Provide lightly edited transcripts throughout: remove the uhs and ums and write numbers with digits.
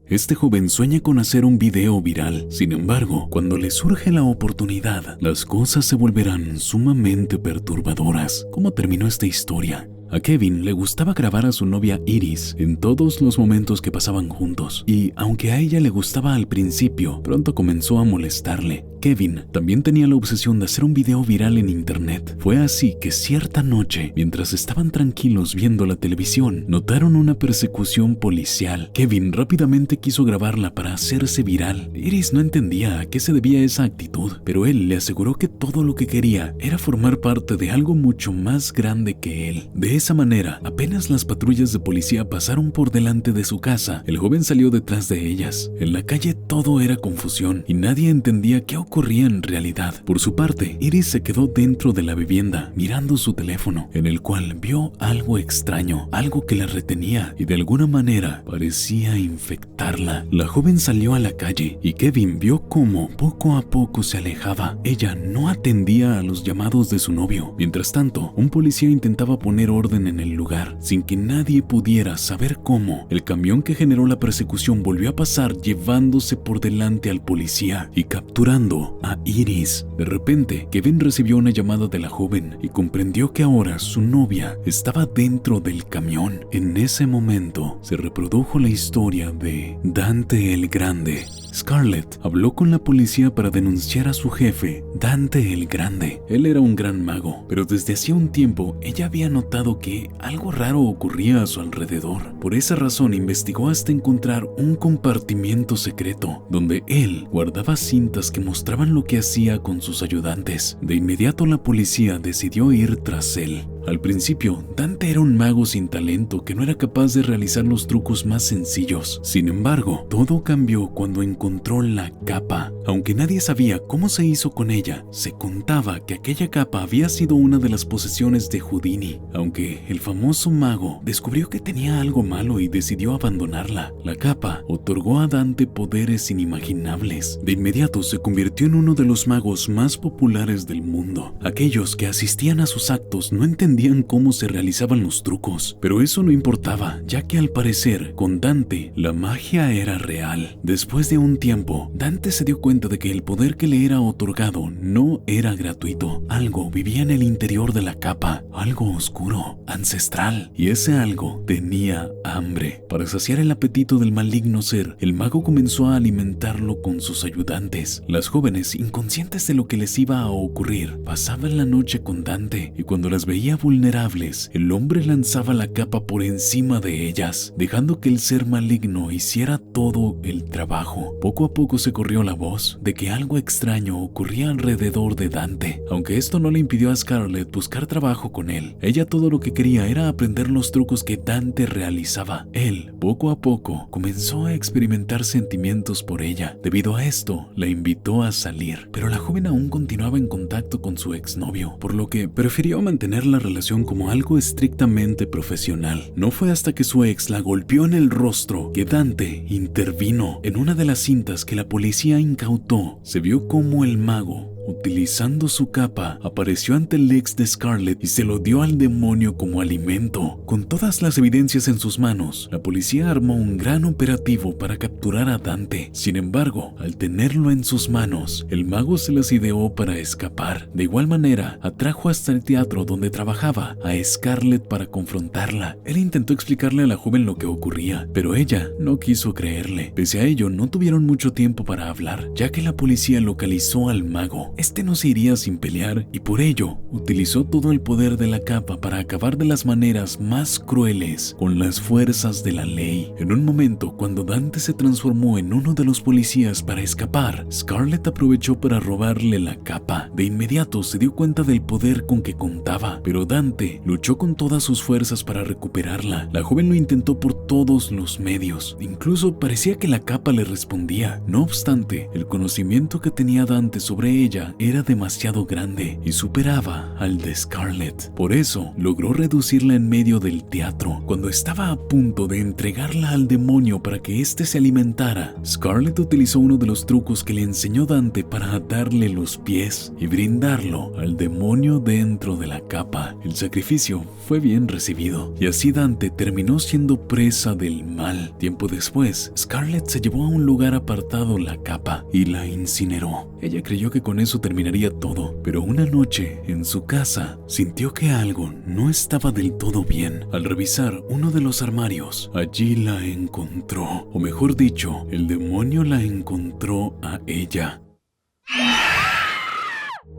Este joven sueña con hacer un video viral. Sin embargo, cuando le surge la oportunidad, las cosas se volverán sumamente perturbadoras. ¿Cómo terminó esta historia? A Kevin le gustaba grabar a su novia Iris en todos los momentos que pasaban juntos, y aunque a ella le gustaba al principio, pronto comenzó a molestarle. Kevin también tenía la obsesión de hacer un video viral en internet. Fue así que cierta noche, mientras estaban tranquilos viendo la televisión, notaron una persecución policial. Kevin rápidamente quiso grabarla para hacerse viral. Iris no entendía a qué se debía esa actitud, pero él le aseguró que todo lo que quería era formar parte de algo mucho más grande que él. De esa manera, apenas las patrullas de policía pasaron por delante de su casa, el joven salió detrás de ellas. En la calle todo era confusión y nadie entendía qué ocurría en realidad. Por su parte, Iris se quedó dentro de la vivienda mirando su teléfono, en el cual vio algo extraño, algo que la retenía y de alguna manera parecía infectarla. La joven salió a la calle y Kevin vio cómo poco a poco se alejaba. Ella no atendía a los llamados de su novio. Mientras tanto, un policía intentaba poner orden en el lugar sin que nadie pudiera saber cómo. El camión que generó la persecución volvió a pasar llevándose por delante al policía y capturando a Iris. De repente, Kevin recibió una llamada de la joven y comprendió que ahora su novia estaba dentro del camión. En ese momento se reprodujo la historia de Dante el Grande. Scarlett habló con la policía para denunciar a su jefe, Dante el Grande. Él era un gran mago, pero desde hacía un tiempo ella había notado que algo raro ocurría a su alrededor. Por esa razón investigó hasta encontrar un compartimiento secreto donde él guardaba cintas que mostraban lo que hacía con sus ayudantes. De inmediato la policía decidió ir tras él. Al principio, Dante era un mago sin talento que no era capaz de realizar los trucos más sencillos. Sin embargo, todo cambió cuando encontró la capa. Aunque nadie sabía cómo se hizo con ella, se contaba que aquella capa había sido una de las posesiones de Houdini. Aunque el famoso mago descubrió que tenía algo malo y decidió abandonarla, la capa otorgó a Dante poderes inimaginables. De inmediato se convirtió en uno de los magos más populares del mundo. Aquellos que asistían a sus actos no entendían cómo se realizaban los trucos, pero eso no importaba, ya que al parecer, con Dante, la magia era real. Después de un tiempo, Dante se dio cuenta de que el poder que le era otorgado no era gratuito. Algo vivía en el interior de la capa, algo oscuro, ancestral, y ese algo tenía hambre. Para saciar el apetito del maligno ser, el mago comenzó a alimentarlo con sus ayudantes. Las jóvenes, inconscientes de lo que les iba a ocurrir, pasaban la noche con Dante, y cuando las veía vulnerables, el hombre lanzaba la capa por encima de ellas, dejando que el ser maligno hiciera todo el trabajo. Poco a poco se corrió la voz de que algo extraño ocurría alrededor de Dante, aunque esto no le impidió a Scarlett buscar trabajo con él. Ella todo lo que quería era aprender los trucos que Dante realizaba. Él, poco a poco, comenzó a experimentar sentimientos por ella. Debido a esto, la invitó a salir, pero la joven aún continuaba en contacto con su exnovio, por lo que prefirió mantener la relación como algo estrictamente profesional. No fue hasta que su ex la golpeó en el rostro que Dante intervino. En una de las cintas que la policía incautó, se vio cómo el mago, utilizando su capa, apareció ante el ex de Scarlett y se lo dio al demonio como alimento. Con todas las evidencias en sus manos, la policía armó un gran operativo para capturar a Dante. Sin embargo, al tenerlo en sus manos, el mago se las ideó para escapar. De igual manera, atrajo hasta el teatro donde trabajaba a Scarlett para confrontarla. Él intentó explicarle a la joven lo que ocurría, pero ella no quiso creerle. Pese a ello, no tuvieron mucho tiempo para hablar, ya que la policía localizó al mago. Este no se iría sin pelear y por ello utilizó todo el poder de la capa para acabar de las maneras más crueles con las fuerzas de la ley. En un momento, cuando Dante se transformó en uno de los policías para escapar, Scarlett aprovechó para robarle la capa. De inmediato se dio cuenta del poder con que contaba, pero Dante luchó con todas sus fuerzas para recuperarla. La joven lo intentó por todos los medios, incluso parecía que la capa le respondía. No obstante, el conocimiento que tenía Dante sobre ella Marta era demasiado grande y superaba al de Scarlett. Por eso logró reducirla en medio del teatro. Cuando estaba a punto de entregarla al demonio para que éste se alimentara, Scarlett utilizó uno de los trucos que le enseñó Dante para atarle los pies y brindarlo al demonio dentro de la capa. El sacrificio fue bien recibido y así Dante terminó siendo presa del mal. Tiempo después, Scarlett se llevó a un lugar apartado la capa y la incineró. Ella creyó que con eso terminaría todo, pero una noche en su casa sintió que algo no estaba del todo bien. Al revisar uno de los armarios, allí la encontró, o mejor dicho, el demonio la encontró a ella.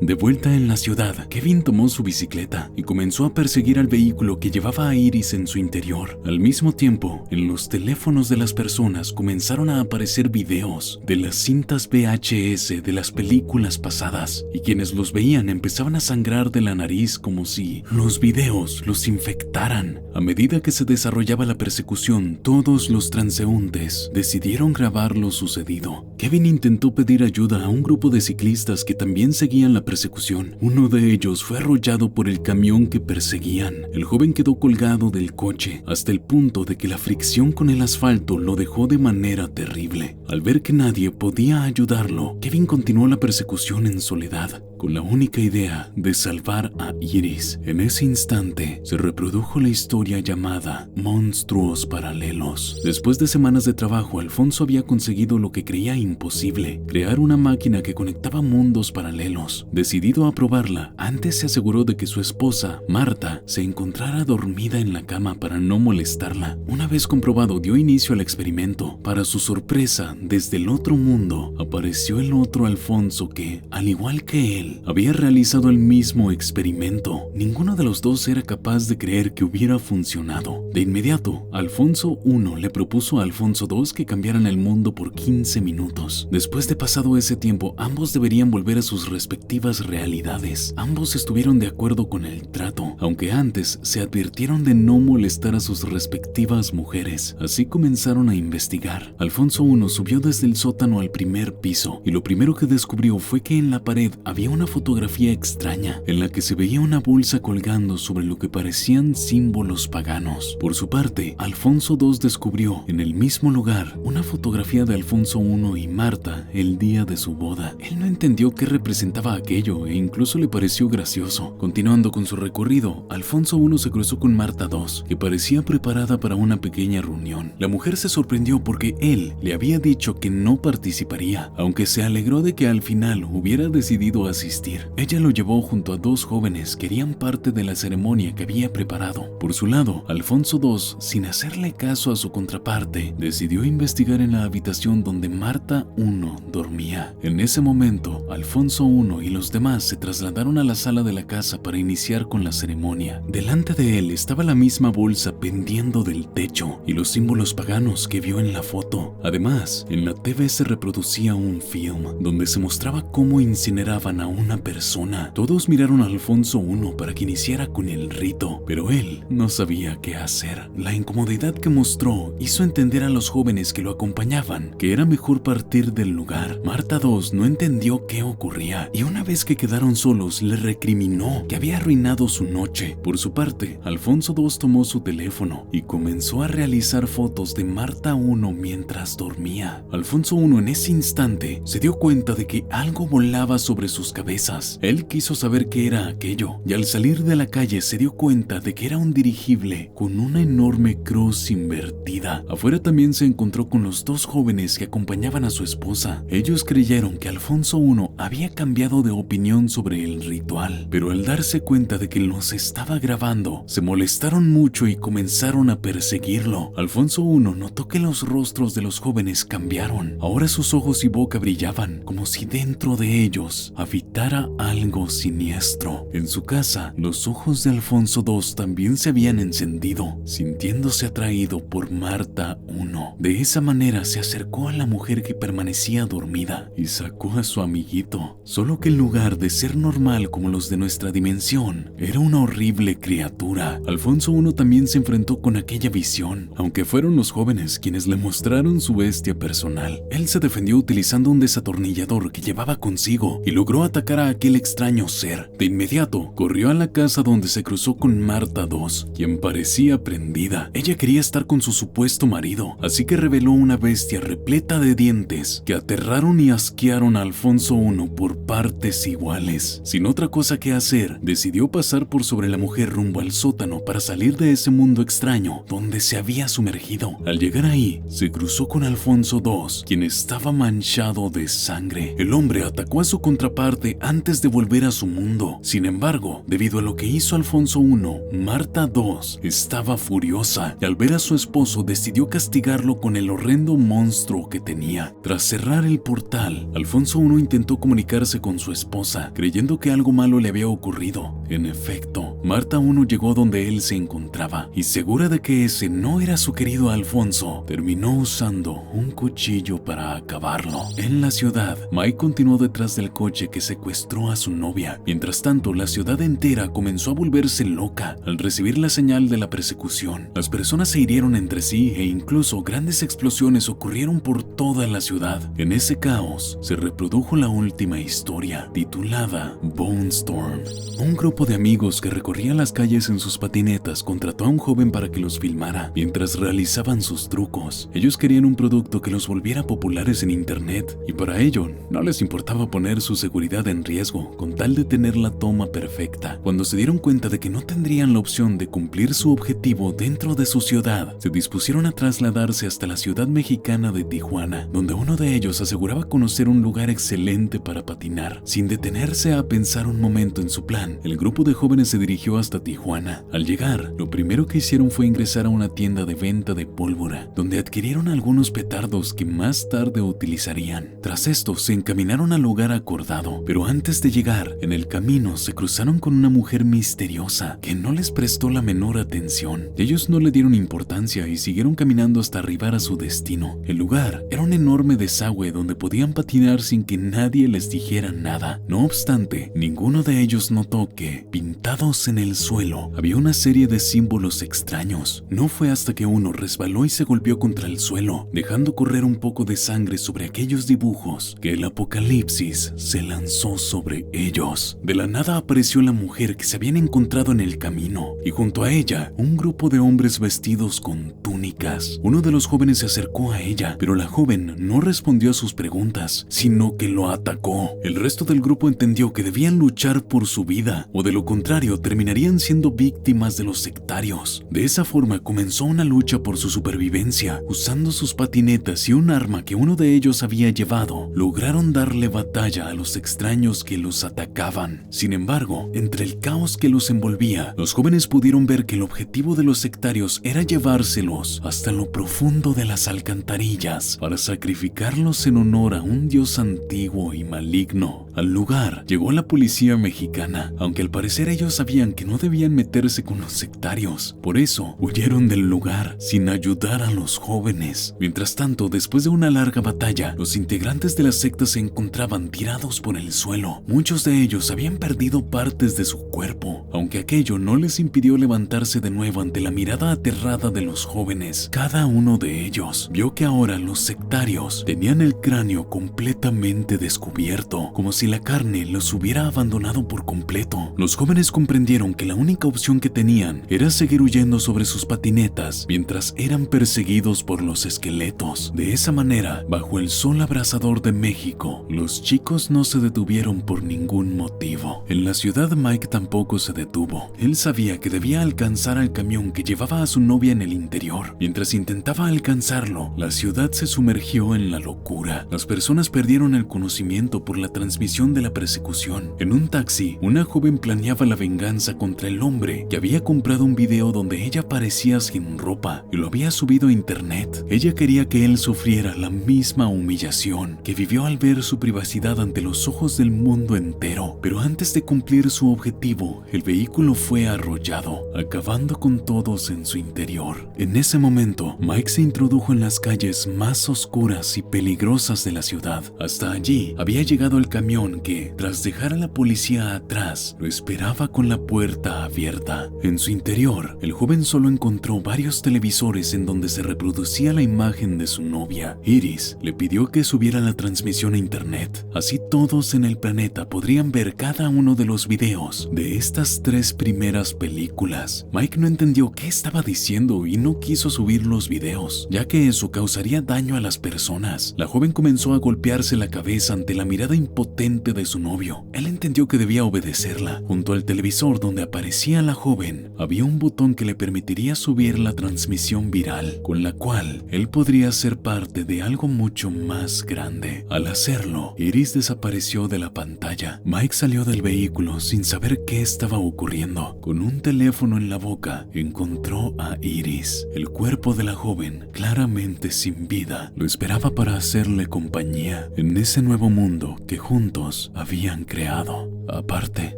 De vuelta en la ciudad, Kevin tomó su bicicleta y comenzó a perseguir al vehículo que llevaba a Iris en su interior. Al mismo tiempo, en los teléfonos de las personas comenzaron a aparecer videos de las cintas VHS de las películas pasadas, y quienes los veían empezaban a sangrar de la nariz como si los videos los infectaran. A medida que se desarrollaba la persecución, todos los transeúntes decidieron grabar lo sucedido. Kevin intentó pedir ayuda a un grupo de ciclistas que también seguían la persecución. Uno de ellos fue arrollado por el camión que perseguían. El joven quedó colgado del coche hasta el punto de que la fricción con el asfalto lo dejó de manera terrible. Al ver que nadie podía ayudarlo, Kevin continuó la persecución en soledad, con la única idea de salvar a Iris. En ese instante se reprodujo la historia llamada Monstruos Paralelos. Después de semanas de trabajo, Alfonso había conseguido lo que creía imposible: crear una máquina que conectaba mundos paralelos. Decidido a probarla, antes se aseguró de que su esposa, Marta, se encontrara dormida en la cama para no molestarla. Una vez comprobado, dio inicio al experimento. Para su sorpresa, desde el otro mundo apareció el otro Alfonso que, al igual que él, había realizado el mismo experimento. Ninguno de los dos era capaz de creer que hubiera funcionado. De inmediato, Alfonso I le propuso a Alfonso II que cambiaran el mundo por 15 minutos. Después de pasado ese tiempo, ambos deberían volver a sus respectivas realidades. Ambos estuvieron de acuerdo con el trato, aunque antes se advirtieron de no molestar a sus respectivas mujeres. Así comenzaron a investigar. Alfonso I subió desde el sótano al primer piso y lo primero que descubrió fue que en la pared había una fotografía extraña en la que se veía una bolsa colgando sobre lo que parecían símbolos paganos. Por su parte, Alfonso II descubrió en el mismo lugar una fotografía de Alfonso I y Marta el día de su boda. Él no entendió qué representaba aquello e incluso le pareció gracioso. Continuando con su recorrido, Alfonso I se cruzó con Marta II, que parecía preparada para una pequeña reunión. La mujer se sorprendió porque él le había dicho que no participaría, aunque se alegró de que al final hubiera decidido asistir. Ella lo llevó junto a dos jóvenes que harían parte de la ceremonia que había preparado. Por su lado, Alfonso II, sin hacerle caso a su contraparte, decidió investigar en la habitación donde Marta I dormía. En ese momento, Alfonso I y los demás se trasladaron a la sala de la casa para iniciar con la ceremonia. Delante de él estaba la misma bolsa pendiendo del techo y los símbolos paganos que vio en la foto. Además, en la TV se reproducía un film donde se mostraba cómo incineraban a una persona. Todos miraron a Alfonso I para que iniciara con el rito, pero él no sabía qué hacer. La incomodidad que mostró hizo entender a los jóvenes que lo acompañaban que era mejor partir del lugar. Marta II no entendió qué ocurría y una vez que quedaron solos le recriminó que había arruinado su noche. Por su parte, Alfonso II tomó su teléfono y comenzó a realizar fotos de Marta I mientras dormía. Alfonso I en ese instante se dio cuenta de que algo volaba sobre sus cabezas. Él quiso saber qué era aquello y al salir de la calle se dio cuenta de que era un dirigible con una enorme cruz invertida. Afuera también se encontró con los dos jóvenes que acompañaban a su esposa. Ellos creyeron que Alfonso I había cambiado de opinión sobre el ritual, pero al darse cuenta de que los estaba grabando, se molestaron mucho y comenzaron a perseguirlo. Alfonso I notó que los rostros de los jóvenes cambiaron. Ahora sus ojos y boca brillaban, como si dentro de ellos habitara algo siniestro. En su casa, los ojos de Alfonso II también se habían encendido, sintiéndose atraído por Marta I. De esa manera se acercó a la mujer que permanecía dormida y sacó a su amiguito. Solo que en lugar de ser normal como los de nuestra dimensión, era una horrible criatura. Alfonso I también se enfrentó con aquella visión, aunque fueron los jóvenes quienes le mostraron su bestia personal. Él se defendió utilizando un desatornillador que llevaba consigo y logró atacar atacar a aquel extraño ser. De inmediato, corrió a la casa donde se cruzó con Marta II, quien parecía prendida. Ella quería estar con su supuesto marido, así que reveló una bestia repleta de dientes que aterraron y asquearon a Alfonso I por partes iguales. Sin otra cosa que hacer, decidió pasar por sobre la mujer rumbo al sótano para salir de ese mundo extraño donde se había sumergido. Al llegar ahí, se cruzó con Alfonso II, quien estaba manchado de sangre. El hombre atacó a su contraparte antes de volver a su mundo. Sin embargo, debido a lo que hizo Alfonso I, Marta II estaba furiosa y al ver a su esposo decidió castigarlo con el horrendo monstruo que tenía. Tras cerrar el portal, Alfonso I intentó comunicarse con su esposa, creyendo que algo malo le había ocurrido. En efecto, Marta I llegó donde él se encontraba y segura de que ese no era su querido Alfonso, terminó usando un cuchillo para acabarlo. En la ciudad, Mike continuó detrás del coche que secuestró a su novia. Mientras tanto, la ciudad entera comenzó a volverse loca al recibir la señal de la persecución. Las personas se hirieron entre sí e incluso grandes explosiones ocurrieron por toda la ciudad. En ese caos se reprodujo la última historia, titulada Bone Storm. Un grupo de amigos que recorrían las calles en sus patinetas contrató a un joven para que los filmara mientras realizaban sus trucos. Ellos querían un producto que los volviera populares en internet y para ello no les importaba poner su seguridad en riesgo con tal de tener la toma perfecta. Cuando se dieron cuenta de que no tendrían la opción de cumplir su objetivo dentro de su ciudad, se dispusieron a trasladarse hasta la ciudad mexicana de Tijuana, donde uno de ellos aseguraba conocer un lugar excelente para patinar. Sin detenerse a pensar un momento en su plan, el grupo de jóvenes se dirigió hasta Tijuana. Al llegar, lo primero que hicieron fue ingresar a una tienda de venta de pólvora, donde adquirieron algunos petardos que más tarde utilizarían. Tras esto, se encaminaron al lugar acordado, pero antes de llegar, en el camino se cruzaron con una mujer misteriosa que no les prestó la menor atención. Ellos no le dieron importancia y siguieron caminando hasta arribar a su destino. El lugar era un enorme desagüe donde podían patinar sin que nadie les dijera nada. No obstante, ninguno de ellos notó que, pintados en el suelo, había una serie de símbolos extraños. No fue hasta que uno resbaló y se golpeó contra el suelo, dejando correr un poco de sangre sobre aquellos dibujos, que el apocalipsis se lanzó sobre ellos. De la nada apareció la mujer que se habían encontrado en el camino, y junto a ella, un grupo de hombres vestidos con túnicas. Uno de los jóvenes se acercó a ella, pero la joven no respondió a sus preguntas, sino que lo atacó. El resto del grupo entendió que debían luchar por su vida, o de lo contrario terminarían siendo víctimas de los sectarios. De esa forma comenzó una lucha por su supervivencia. Usando sus patinetas y un arma que uno de ellos había llevado, lograron darle batalla a los extraños que los atacaban. Sin embargo, entre el caos que los envolvía, los jóvenes pudieron ver que el objetivo de los sectarios era llevárselos hasta lo profundo de las alcantarillas para sacrificarlos en honor a un dios antiguo y maligno. Al lugar llegó la policía mexicana, aunque al parecer ellos sabían que no debían meterse con los sectarios. Por eso huyeron del lugar sin ayudar a los jóvenes. Mientras tanto, después de una larga batalla, los integrantes de la secta se encontraban tirados por el suelo. Muchos de ellos habían perdido partes de su cuerpo, aunque aquello no les impidió levantarse de nuevo ante la mirada aterrada de los jóvenes. Cada uno de ellos vio que ahora los sectarios tenían el cráneo completamente descubierto, como si la carne los hubiera abandonado por completo. Los jóvenes comprendieron que la única opción que tenían era seguir huyendo sobre sus patinetas mientras eran perseguidos por los esqueletos. De esa manera, bajo el sol abrasador de México, los chicos no se detuvieron por ningún motivo. En la ciudad, Mike tampoco se detuvo. Él sabía que debía alcanzar al camión que llevaba a su novia en el interior. Mientras intentaba alcanzarlo, la ciudad se sumergió en la locura. Las personas perdieron el conocimiento por la transmisión de la persecución. En un taxi, una joven planeaba la venganza contra el hombre que había comprado un video donde ella parecía sin ropa y lo había subido a internet. Ella quería que él sufriera la misma humillación que vivió al ver su privacidad ante los ojos del mundo entero. Pero antes de cumplir su objetivo, el vehículo fue arrollado, acabando con todos en su interior. En ese momento, Mike se introdujo en las calles más oscuras y peligrosas de la ciudad. Hasta allí había llegado el camión revelación que, tras dejar a la policía atrás, lo esperaba con la puerta abierta. En su interior, el joven solo encontró varios televisores en donde se reproducía la imagen de su novia. Iris le pidió que subiera la transmisión a internet. Así todos en el planeta podrían ver cada uno de los videos de estas 3 primeras películas. Mike no entendió qué estaba diciendo y no quiso subir los videos, ya que eso causaría daño a las personas. La joven comenzó a golpearse la cabeza ante la mirada impotente de su novio. Él entendió que debía obedecerla. Junto al televisor donde aparecía la joven, había un botón que le permitiría subir la transmisión viral, con la cual él podría ser parte de algo mucho más grande. Al hacerlo, Iris desapareció de la pantalla. Mike salió del vehículo sin saber qué estaba ocurriendo. Con un teléfono en la boca, encontró a Iris. El cuerpo de la joven, claramente sin vida, lo esperaba para hacerle compañía en ese nuevo mundo que juntos habían creado. Aparte,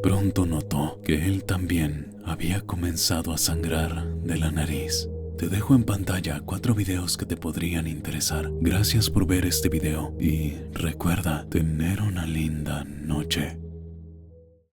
pronto notó que él también había comenzado a sangrar de la nariz. Te dejo en pantalla 4 videos que te podrían interesar. Gracias por ver este video y recuerda tener una linda noche.